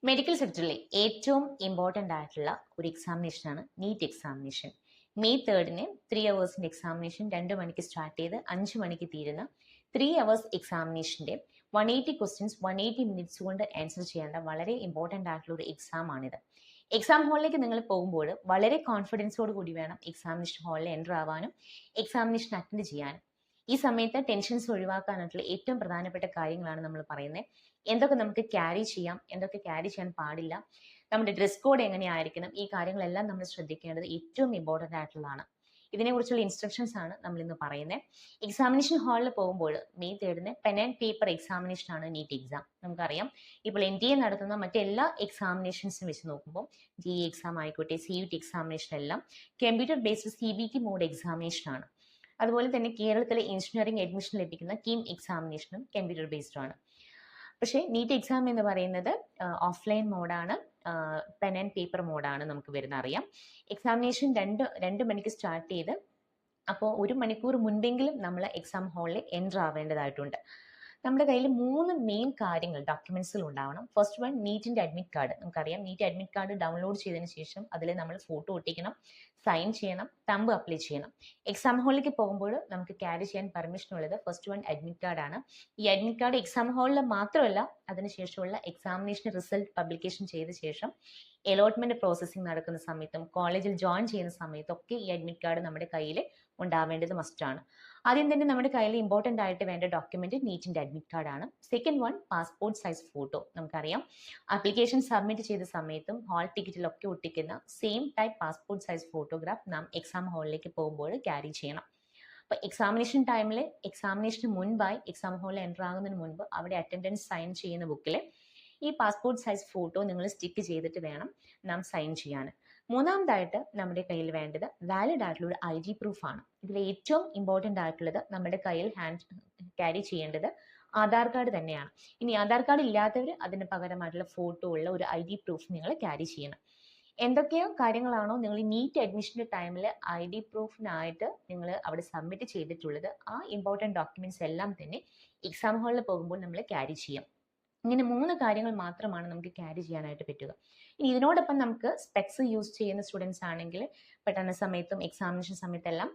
Medical സെക്ടറിലെ ഏറ്റവും important ആയിട്ടുള്ള ഒരു എക്സാമിനേഷനാണ് നീറ്റ് എക്സാമിനേഷൻ. മെയ് 3-ന് 3 അവേഴ്സിൻ്റെ എക്സാമിനേഷൻ 2 മണിക്ക് സ്റ്റാർട്ട് ചെയ്ത് 5 മണിക്ക് തീരുന്ന 3 അവേഴ്സ് എക്സാമിനേഷൻ്റെ 180 ക്വസ്റ്റ്യൻസ് 180 മിനിറ്റ്സ് കൊണ്ട് ആൻസർ ചെയ്യേണ്ട വളരെ ഇമ്പോർട്ടൻ്റ് ആയിട്ടുള്ള ഒരു എക്സാമാണിത്. എക്സാം ഹാളിലേക്ക് നിങ്ങൾ പോകുമ്പോൾ വളരെ കോൺഫിഡൻസോട് കൂടി വേണം എക്സാമിനേഷൻ ഹാളിൽ എൻ്റർ ആവാനും എക്സാമിനേഷൻ അറ്റൻഡ് ചെയ്യാനും. ഈ സമയത്ത് ടെൻഷൻസ് ഒഴിവാക്കാനായിട്ടുള്ള ഏറ്റവും പ്രധാനപ്പെട്ട കാര്യങ്ങളാണ് നമ്മൾ പറയുന്നത്. എന്തൊക്കെ നമുക്ക് ക്യാരി ചെയ്യാം, എന്തൊക്കെ ക്യാരി ചെയ്യാൻ പാടില്ല, നമ്മുടെ ഡ്രസ് കോഡ് എങ്ങനെയായിരിക്കണം, ഈ കാര്യങ്ങളെല്ലാം നമ്മൾ ശ്രദ്ധിക്കേണ്ടത് ഏറ്റവും ഇമ്പോർട്ടൻ്റ് ആയിട്ടുള്ളതാണ്. ഇതിനെക്കുറിച്ചുള്ള ഇൻസ്ട്രക്ഷൻസ് ആണ് നമ്മൾ ഇന്ന് പറയുന്നത്. എക്സാമിനേഷൻ ഹാളിൽ പോകുമ്പോൾ മെയ് 3-ന് പെൻ ആൻഡ് പേപ്പർ എക്സാമിനേഷൻ ആണ് നീറ്റ് എക്സാം. നമുക്കറിയാം ഇപ്പോൾ NTA നടത്തുന്ന മറ്റെല്ലാ എക്സാമിനേഷൻസും വെച്ച് നോക്കുമ്പോൾ GE എക്സാം ആയിക്കോട്ടെ, CUT എക്സാമിനേഷൻ എല്ലാം computer based CBT mode examination ആണ്. അതുപോലെ തന്നെ കേരളത്തിലെ എഞ്ചിനീയറിംഗ് അഡ്മിഷൻ ലഭിക്കുന്ന കീം എക്സാമിനേഷനും കമ്പ്യൂട്ടർ ബേസ്ഡ് ആണ്. പക്ഷേ നീറ്റ് എക്സാം എന്ന് പറയുന്നത് ഓഫ്ലൈൻ മോഡാണ്, പെൻ ആൻഡ് പേപ്പർ മോഡാണ് നമുക്ക് വരുന്ന അറിയാം. എക്സാമിനേഷൻ രണ്ട് മണിക്ക് സ്റ്റാർട്ട് ചെയ്ത് അപ്പോൾ 1 മണിക്കൂർ മുൻപെങ്കിലും നമ്മൾ എക്സാം ഹാളിൽ എൻ്റർ ആവേണ്ടതായിട്ടുണ്ട്. നമ്മുടെ കയ്യിൽ 3 മെയിൻ കാര്യങ്ങൾ ഡോക്യുമെന്റ്സിൽ ഉണ്ടാവണം. ഫസ്റ്റ് വൺ നീറ്റിൻ്റെ അഡ്മിറ്റ് കാർഡ്. നമുക്കറിയാം നീറ്റ് അഡ്മിറ്റ് കാർഡ് ഡൗൺലോഡ് ചെയ്തതിന് ശേഷം അതിൽ നമ്മൾ ഫോട്ടോ ഒട്ടിക്കണം, സൈൻ ചെയ്യണം, തമ്പ് അപ്ലൈ ചെയ്യണം. എക്സാം ഹാളിലേക്ക് പോകുമ്പോൾ നമുക്ക് ക്യാരി ചെയ്യാൻ പെർമിഷൻ ഉള്ളത് ഫസ്റ്റ് വൺ അഡ്മിറ്റ് കാർഡാണ്. ഈ അഡ്മിറ്റ് കാർഡ് എക്സാം ഹാളിൽ മാത്രമല്ല, അതിനുശേഷമുള്ള എക്സാമിനേഷൻ റിസൾട്ട് പബ്ലിക്കേഷൻ ചെയ്ത ശേഷം അലോട്ട്മെന്റ് പ്രോസസ്സിംഗ് നടക്കുന്ന സമയത്തും കോളേജിൽ ജോയിൻ ചെയ്യുന്ന സമയത്തൊക്കെ ഈ അഡ്മിറ്റ് കാർഡ് നമ്മുടെ കയ്യിൽ ഉണ്ടാവേണ്ടത് മസ്റ്റാണ്. ആദ്യം തന്നെ നമ്മുടെ കയ്യിൽ ഇമ്പോർട്ടൻ്റ് ആയിട്ട് വേണ്ട ഡോക്യുമെന്റ് നീറ്റിൻ്റെ അഡ്മിറ്റ് കാർഡാണ്. Second one passport size photo. നമുക്കറിയാം ആപ്ലിക്കേഷൻ സബ്മിറ്റ് ചെയ്ത സമയത്തും ഹാൾ ടിക്കറ്റിലൊക്കെ ഒട്ടിക്കുന്ന same type passport size photograph നാം എക്സാം ഹാളിലേക്ക് പോകുമ്പോൾ ക്യാരി ചെയ്യണം. അപ്പോൾ എക്സാമിനേഷൻ ടൈമിൽ എക്സാമിനേഷന് മുൻപായി എക്സാം ഹാളിൽ എൻ്റർ ആകുന്നതിന് മുൻപ് അവിടെ അറ്റൻഡൻസ് സൈൻ ചെയ്യുന്ന ബുക്കിൽ ഈ പാസ്പോർട്ട് സൈസ് ഫോട്ടോ നിങ്ങൾ സ്റ്റിക്ക് ചെയ്തിട്ട് വേണം നാം സൈൻ ചെയ്യാൻ. മൂന്നാമതായിട്ട് നമ്മുടെ കയ്യിൽ വേണ്ടത് വാലിഡ് ആയിട്ടുള്ള ഒരു ID പ്രൂഫാണ്. ഇതിൽ ഏറ്റവും ഇമ്പോർട്ടൻ്റ് ആയിട്ടുള്ളത് നമ്മുടെ കയ്യിൽ ക്യാരി ചെയ്യേണ്ടത് ആധാർ കാർഡ് തന്നെയാണ്. ഇനി ആധാർ കാർഡ് ഇല്ലാത്തവർ അതിന് പകരമായിട്ടുള്ള ഫോട്ടോ ഉള്ള ഒരു ID പ്രൂഫ് നിങ്ങൾ ക്യാരി ചെയ്യണം. എന്തൊക്കെയോ കാര്യങ്ങളാണോ നിങ്ങൾ നീറ്റ് അഡ്മിഷൻ്റെ ടൈമിൽ ID പ്രൂഫിനായിട്ട് നിങ്ങൾ അവിടെ സബ്മിറ്റ് ചെയ്തിട്ടുള്ളത്, ആ ഇമ്പോർട്ടൻറ്റ് ഡോക്യുമെന്റ്സ് എല്ലാം തന്നെ എക്സാം ഹാളിൽ പോകുമ്പോൾ നമ്മൾ ക്യാരി ചെയ്യാം. ഇങ്ങനെ 3 കാര്യങ്ങൾ മാത്രമാണ് നമുക്ക് ക്യാരി ചെയ്യാനായിട്ട് പറ്റുക. ഇനി ഇതിനോടൊപ്പം നമുക്ക് സ്പെക്സ് യൂസ് ചെയ്യുന്ന സ്റ്റുഡൻസ് ആണെങ്കിൽ പഠന സമയത്തും എക്സാമിനേഷൻ സമയത്തെല്ലാം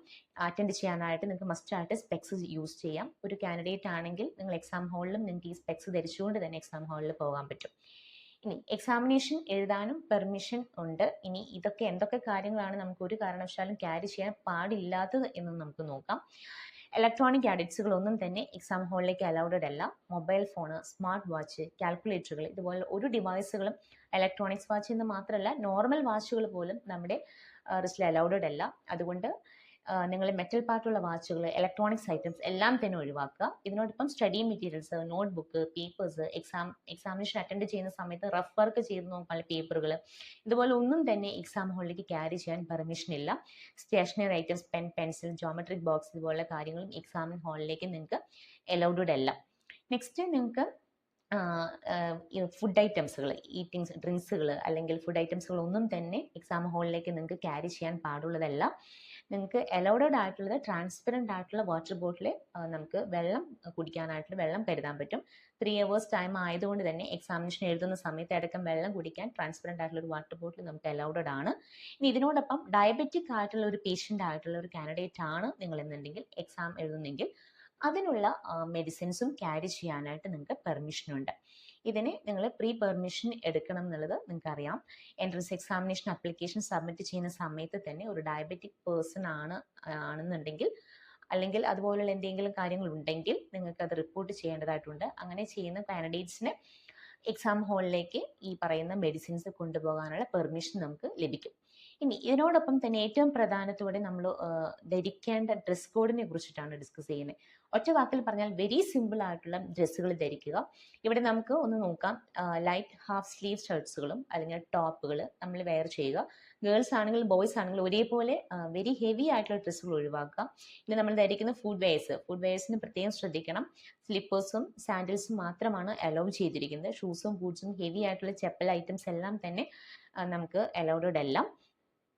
അറ്റൻഡ് ചെയ്യാനായിട്ട് നിങ്ങൾക്ക് മസ്റ്റായിട്ട് സ്പെക്സ് യൂസ് ചെയ്യാം. ഒരു കാൻഡിഡേറ്റ് ആണെങ്കിൽ നിങ്ങൾ എക്സാം ഹാളിലും നിങ്ങൾക്ക് ഈ സ്പെക്സ് ധരിച്ചുകൊണ്ട് തന്നെ എക്സാം ഹാളിൽ പോകാൻ പറ്റും. ഇനി എക്സാമിനേഷൻ എഴുതാനും പെർമിഷൻ ഉണ്ട്. ഇനി ഇതൊക്കെ എന്തൊക്കെ കാര്യങ്ങളാണ് നമുക്ക് ഒരു കാരണവശാലും ക്യാരി ചെയ്യാൻ പാടില്ലാത്തത് എന്ന് നമുക്ക് നോക്കാം. ഇലക്ട്രോണിക് ഗാഡ്ജറ്റ്സുകളൊന്നും തന്നെ എക്സാം ഹാളിലേക്ക് അലൗഡഡ് അല്ല. മൊബൈൽ ഫോണ്, സ്മാർട്ട് വാച്ച്, കാൽക്കുലേറ്ററുകൾ, ഇതുപോലെ ഒരു ഡിവൈസുകളും ഇലക്ട്രോണിക്സ് വാച്ച് എന്ന് മാത്രമല്ല നോർമൽ വാച്ചുകൾ പോലും നമ്മുടെ റിസ്റ്റിൽ അലൗഡഡ് അല്ല. അതുകൊണ്ട് നിങ്ങൾ മെറ്റൽ പാർട്ടുള്ള വാച്ചുകൾ, ഇലക്ട്രോണിക്സ് ഐറ്റംസ് എല്ലാം തന്നെ ഒഴിവാക്കുക. ഇതിനോടൊപ്പം study materials, notebook, papers, examination attend ചെയ്യുന്ന സമയത്ത് റഫ് വർക്ക് ചെയ്ത് നോക്കാനുള്ള പേപ്പറുകൾ, ഇതുപോലെ ഒന്നും തന്നെ എക്സാം ഹാളിലേക്ക് ക്യാരി ചെയ്യാൻ പെർമിഷൻ ഇല്ല. Stationery items, pen, pencil, geometric box ഇതുപോലുള്ള കാര്യങ്ങളും എക്സാം ഹാളിലേക്ക് നിങ്ങൾക്ക് അലൗഡഡ് അല്ല. നെക്സ്റ്റ് നിങ്ങൾക്ക് ഫുഡ് ഐറ്റംസുകൾ, ഈറ്റിംഗ്സ്, ഡ്രിങ്ക്സുകൾ അല്ലെങ്കിൽ ഫുഡ് ഐറ്റംസുകൾ ഒന്നും തന്നെ എക്സാം ഹാളിലേക്ക് നിങ്ങൾക്ക് ക്യാരി ചെയ്യാൻ പാടുള്ളതല്ല. നിങ്ങൾക്ക് അലൗഡഡ് ആയിട്ടുള്ളത് ട്രാൻസ്പെറൻ്റ് ആയിട്ടുള്ള വാട്ടർ ബോട്ടിൽ നമുക്ക് വെള്ളം കുടിക്കാനായിട്ടുള്ള വെള്ളം കരുതാൻ പറ്റും. 3 അവേഴ്സ് ടൈം ആയതുകൊണ്ട് തന്നെ എക്സാമിനേഷൻ എഴുതുന്ന സമയത്ത് അടക്കം വെള്ളം കുടിക്കാൻ ട്രാൻസ്പെറൻ്റ് ആയിട്ടുള്ള ഒരു വാട്ടർ ബോട്ടിൽ നമുക്ക് അലൗഡഡ് ആണ്. ഇനി ഇതിനോടൊപ്പം ഡയബറ്റിക് ആയിട്ടുള്ള ഒരു പേഷ്യൻ്റ് ആയിട്ടുള്ള ഒരു കാൻഡിഡേറ്റ് ആണ് നിങ്ങൾ എന്നുണ്ടെങ്കിൽ എക്സാം എഴുതുന്നെങ്കിൽ അതിനുള്ള മെഡിസിൻസും ക്യാരി ചെയ്യാനായിട്ട് നിങ്ങൾക്ക് പെർമിഷനുണ്ട്. ഇതിന് നിങ്ങൾ പ്രീ പെർമിഷൻ എടുക്കണം എന്നുള്ളത് നിങ്ങൾക്കറിയാം. എൻട്രൻസ് എക്സാമിനേഷൻ ആപ്ലിക്കേഷൻ സബ്മിറ്റ് ചെയ്യുന്ന സമയത്ത് തന്നെ ഒരു ഡയബറ്റിക് പേഴ്സൺ ആണെന്നുണ്ടെങ്കിൽ അല്ലെങ്കിൽ അതുപോലുള്ള എന്തെങ്കിലും കാര്യങ്ങൾ ഉണ്ടെങ്കിൽ നിങ്ങൾക്ക് അത് റിപ്പോർട്ട് ചെയ്യേണ്ടതായിട്ടുണ്ട്. അങ്ങനെ ചെയ്യുന്ന കാൻഡിഡേറ്റ്സിന് എക്സാം ഹാളിലേക്ക് ഈ പറയുന്ന മെഡിസിൻസ് കൊണ്ടുപോകാനുള്ള പെർമിഷൻ നമുക്ക് ലഭിക്കും. ഇനി ഇതിനോടൊപ്പം തന്നെ ഏറ്റവും പ്രധാനത്തോടെ നമ്മൾ ധരിക്കേണ്ട ഡ്രസ് കോഡിനെ കുറിച്ചിട്ടാണ് ഡിസ്കസ് ചെയ്യുന്നത്. ഒറ്റ വാക്കിൽ പറഞ്ഞാൽ വെരി സിമ്പിൾ ആയിട്ടുള്ള ഡ്രസ്സുകൾ ധരിക്കുക. ഇവിടെ നമുക്ക് ഒന്ന് നോക്കാം. ലൈറ്റ് ഹാഫ് സ്ലീവ് ഷർട്ട്സുകളും അല്ലെങ്കിൽ ടോപ്പുകൾ നമ്മൾ വെയർ ചെയ്യുക. ഗേൾസ് ആണെങ്കിലും ബോയ്സ് ആണെങ്കിലും ഒരേപോലെ വെരി ഹെവി ആയിട്ടുള്ള ഡ്രസ്സുകൾ ഒഴിവാക്കുക. ഇനി നമ്മൾ ധരിക്കുന്ന ഫുഡ് വെയേഴ്സിന് പ്രത്യേകം ശ്രദ്ധിക്കണം. സ്ലിപ്പേഴ്സും സാൻഡിൽസും മാത്രമാണ് അലൗ ചെയ്തിരിക്കുന്നത്. ഷൂസും ബൂട്ട്സും ഹെവി ആയിട്ടുള്ള ചെപ്പൽ ഐറ്റംസ് എല്ലാം തന്നെ നമുക്ക് അലൗഡഡ് അല്ല.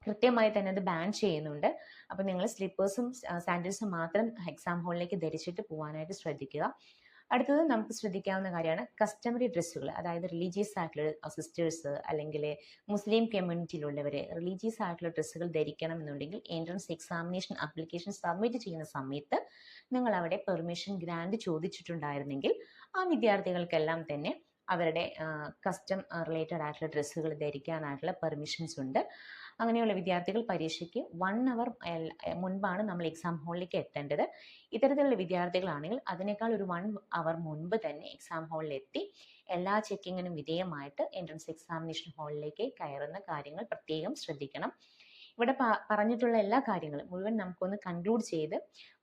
കൃത്യമായി തന്നെ അത് ബാൻ ചെയ്യുന്നുണ്ട്. അപ്പോൾ നിങ്ങൾ സ്ലിപ്പേഴ്സും സാൻഡിൽസും മാത്രം എക്സാം ഹാളിലേക്ക് ധരിച്ചിട്ട് പോകാനായിട്ട് ശ്രദ്ധിക്കുക. അടുത്തത് നമുക്ക് ശ്രദ്ധിക്കാവുന്ന കാര്യമാണ് കസ്റ്റമറി ഡ്രസ്സുകൾ, അതായത് റിലീജിയസ് ആയിട്ടുള്ള സിസ്റ്റേഴ്സ് അല്ലെങ്കിൽ മുസ്ലിം കമ്മ്യൂണിറ്റിയിലുള്ളവർ റിലീജിയസ് ആയിട്ടുള്ള ഡ്രസ്സുകൾ ധരിക്കണം എന്നുണ്ടെങ്കിൽ എൻട്രൻസ് എക്സാമിനേഷൻ ആപ്ലിക്കേഷൻ സബ്മിറ്റ് ചെയ്യുന്ന സമയത്ത് നിങ്ങൾ അവിടെ പെർമിഷൻ ഗ്രാൻഡ് ചോദിച്ചിട്ടുണ്ടായിരുന്നെങ്കിൽ ആ വിദ്യാർത്ഥികൾക്കെല്ലാം തന്നെ അവരുടെ കസ്റ്റം റിലേറ്റഡ് ആയിട്ടുള്ള ഡ്രസ്സുകൾ ധരിക്കാനായിട്ടുള്ള പെർമിഷൻസ് ഉണ്ട്. അങ്ങനെയുള്ള വിദ്യാർത്ഥികൾ പരീക്ഷയ്ക്ക് 1 അവർ മുൻപാണ് നമ്മൾ എക്സാം ഹാളിലേക്ക് എത്തേണ്ടത്. ഇത്തരത്തിലുള്ള വിദ്യാർത്ഥികളാണെങ്കിൽ അതിനേക്കാൾ ഒരു 1 അവർ മുൻപ് തന്നെ എക്സാം ഹാളിൽ എത്തി എല്ലാ ചെക്കിങ്ങിനും വിധേയമായിട്ട് എൻട്രൻസ് എക്സാമിനേഷൻ ഹാളിലേക്ക് കയറുന്ന കാര്യങ്ങൾ പ്രത്യേകം ശ്രദ്ധിക്കണം. ഇവിടെ പറഞ്ഞിട്ടുള്ള എല്ലാ കാര്യങ്ങളും മുഴുവൻ നമുക്കൊന്ന് കൺക്ലൂഡ് ചെയ്ത്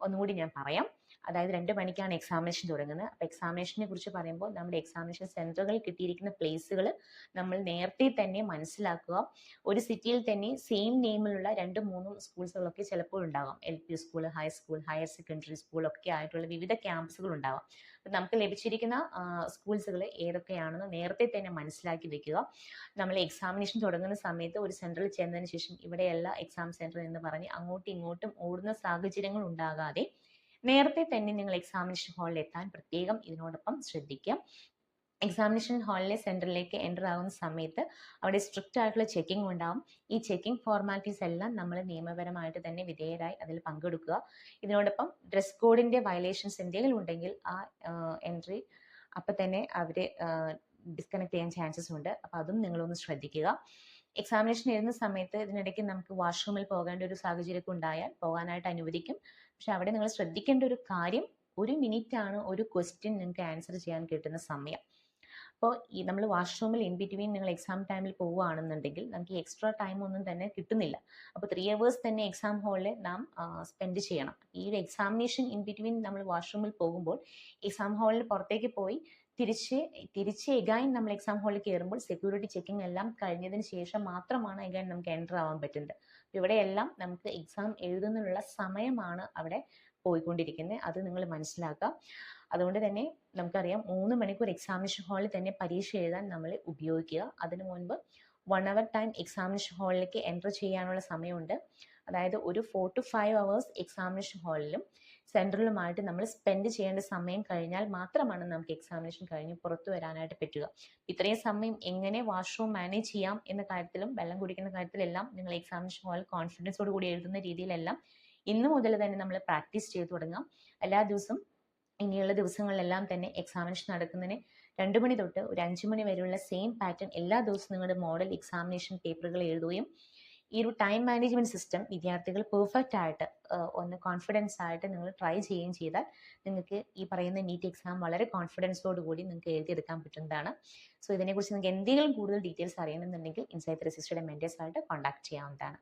ഒന്നുകൂടി ഞാൻ പറയാം. അതായത് 2 മണിക്കാണ് എക്സാമിനേഷൻ തുടങ്ങുന്നത്. അപ്പോൾ എക്സാമിനേഷനെ കുറിച്ച് പറയുമ്പോൾ നമ്മുടെ എക്സാമിനേഷൻ സെൻറ്ററുകളിൽ കിട്ടിയിരിക്കുന്ന പ്ലേസുകൾ നമ്മൾ നേരത്തെ തന്നെ മനസ്സിലാക്കുക. ഒരു സിറ്റിയിൽ തന്നെ സെയിം നെയിമിലുള്ള 2-3 സ്കൂൾസുകളൊക്കെ ചിലപ്പോൾ ഉണ്ടാകാം. LP school, high school, higher secondary school ഒക്കെ ആയിട്ടുള്ള വിവിധ ക്യാമ്പസുകൾ ഉണ്ടാവാം. അപ്പം നമുക്ക് ലഭിച്ചിരിക്കുന്ന സ്കൂൾസുകൾ ഏതൊക്കെയാണെന്ന് നേരത്തെ തന്നെ മനസ്സിലാക്കി വെക്കുക. നമ്മൾ എക്സാമിനേഷൻ തുടങ്ങുന്ന സമയത്ത് ഒരു സെൻറ്ററിൽ ചെന്നതിന് ശേഷം ഇവിടെയല്ല എക്സാം സെൻറ്റർ എന്ന് പറഞ്ഞ് അങ്ങോട്ടും ഇങ്ങോട്ടും ഓടുന്ന സാഹചര്യങ്ങൾ ഉണ്ടാകാതെ നേരത്തെ തന്നെ നിങ്ങൾ എക്സാമിനേഷൻ ഹാളിൽ എത്താൻ പ്രത്യേകം ഇതിനോടൊപ്പം ശ്രദ്ധിക്കുക. എക്സാമിനേഷൻ ഹാളിലെ സെൻറ്ററിലേക്ക് എൻ്റർ ആകുന്ന സമയത്ത് അവിടെ സ്ട്രിക്റ്റ് ആയിട്ടുള്ള ചെക്കിംഗ് ഉണ്ടാകും. ഈ ചെക്കിംഗ് ഫോർമാലിറ്റീസ് എല്ലാം നമ്മൾ നിയമപരമായിട്ട് തന്നെ വിധേയരായി അതിൽ പങ്കെടുക്കുക. ഇതിനോടൊപ്പം ഡ്രസ് കോഡിൻ്റെ വയലേഷൻസ് എന്തെങ്കിലും ഉണ്ടെങ്കിൽ ആ എൻട്രി അപ്പം തന്നെ അവർ ഡിസ്കണക്ട് ചെയ്യാൻ ചാൻസസ് ഉണ്ട്. അപ്പോൾ അതും നിങ്ങളൊന്ന് ശ്രദ്ധിക്കുക. എക്സാമിനേഷൻ എഴുതുന്ന സമയത്ത് ഇതിനിടയ്ക്ക് നമുക്ക് വാഷ്റൂമിൽ പോകേണ്ട ഒരു സാഹചര്യമൊക്കെ ഉണ്ടായാൽ പോകാനായിട്ട് അനുവദിക്കും. പക്ഷെ അവിടെ നിങ്ങൾ ശ്രദ്ധിക്കേണ്ട ഒരു കാര്യം, 1 മിനിറ്റാണ് ഒരു ക്വസ്റ്റ്യൻ നിങ്ങൾക്ക് ആൻസർ ചെയ്യാൻ കിട്ടുന്ന സമയം. അപ്പോൾ ഈ നമ്മൾ വാഷ്റൂമിൽ ഇൻ ബിറ്റ്വീൻ നിങ്ങൾ എക്സാം ടൈമിൽ പോവുകയാണെന്നുണ്ടെങ്കിൽ നമുക്ക് എക്സ്ട്രാ ടൈം ഒന്നും തന്നെ കിട്ടുന്നില്ല. അപ്പോൾ 3 hours തന്നെ എക്സാം ഹാളിൽ നാം സ്പെൻഡ് ചെയ്യണം. ഈ ഒരു എക്സാമിനേഷൻ ഇൻ ബിറ്റ്വീൻ നമ്മൾ വാഷ്റൂമിൽ പോകുമ്പോൾ എക്സാം ഹാളിൽ പുറത്തേക്ക് പോയി തിരിച്ച് എഗൈൻ നമ്മൾ എക്സാം ഹാളിൽ കയറുമ്പോൾ സെക്യൂരിറ്റി ചെക്കിംഗ് എല്ലാം കഴിഞ്ഞതിന് ശേഷം മാത്രമാണ് എഗൈൻ നമുക്ക് എൻ്റർ ആവാൻ പറ്റുന്നത്. ഇവിടെയെല്ലാം നമുക്ക് എക്സാം എഴുതുന്നതിനുള്ള സമയമാണ് അവിടെ പോയിക്കൊണ്ടിരിക്കുന്നത്. അത് നിങ്ങൾ മനസ്സിലാക്കുക. അതുകൊണ്ട് തന്നെ നമുക്കറിയാം 3 മണിക്കൂർ എക്സാമിനേഷൻ ഹാളിൽ തന്നെ പരീക്ഷ എഴുതാൻ നമ്മൾ ഉപയോഗിക്കുക. അതിനു മുൻപ് 1 hour ടൈം എക്സാമിനേഷൻ ഹാളിലേക്ക് എൻ്റർ ചെയ്യാനുള്ള സമയമുണ്ട്. അതായത് ഒരു 4 to 5 hours എക്സാമിനേഷൻ ഹാളിലും സെൻറ്ററിലുമായിട്ട് നമ്മൾ സ്പെൻഡ് ചെയ്യേണ്ട സമയം കഴിഞ്ഞാൽ മാത്രമാണ് നമുക്ക് എക്സാമിനേഷൻ കഴിഞ്ഞ് പുറത്തു വരാനായിട്ട് പറ്റുക. ഇത്രയും സമയം എങ്ങനെ വാഷ്റൂം മാനേജ് ചെയ്യാം എന്ന കാര്യത്തിലും വെള്ളം കുടിക്കുന്ന കാര്യത്തിലെല്ലാം നിങ്ങൾ എക്സാമിനേഷൻ ഹാളിൽ കോൺഫിഡൻസോട് കൂടി എഴുതുന്ന രീതിയിലെല്ലാം ഇന്ന് മുതൽ തന്നെ നമ്മൾ പ്രാക്ടീസ് ചെയ്ത് തുടങ്ങാം. എല്ലാ ദിവസവും ഇനിയുള്ള ദിവസങ്ങളിലെല്ലാം തന്നെ എക്സാമിനേഷൻ നടക്കുന്നതിന് 2 മണി തൊട്ട് ഒരു 5 മണി വരെയുള്ള സെയിം പാറ്റേൺ എല്ലാ ദിവസവും നിങ്ങളുടെ മോഡൽ എക്സാമിനേഷൻ പേപ്പറുകൾ എഴുതുകയും ഈ ഒരു ടൈം മാനേജ്മെൻറ്റ് സിസ്റ്റം വിദ്യാർത്ഥികൾ പെർഫെക്റ്റ് ആയിട്ട് ഒന്ന് കോൺഫിഡൻസ് ആയിട്ട് നിങ്ങൾ ട്രൈ ചെയ്യുകയും ചെയ്താൽ നിങ്ങൾക്ക് ഈ പറയുന്ന നീറ്റ് എക്സാം വളരെ കോൺഫിഡൻസോട് കൂടി നിങ്ങൾക്ക് എഴുതിയെടുക്കാൻ പറ്റുന്നതാണ്. സോ ഇതിനെക്കുറിച്ച് നിങ്ങൾക്ക് എന്തെങ്കിലും കൂടുതൽ ഡീറ്റെയിൽസ് അറിയണമെന്നുണ്ടെങ്കിൽ ഇൻസൈറ്റ് 360 മെൻറ്റേഴ്സായിട്ട് കോൺടാക്ട് ചെയ്യാവുന്നതാണ്.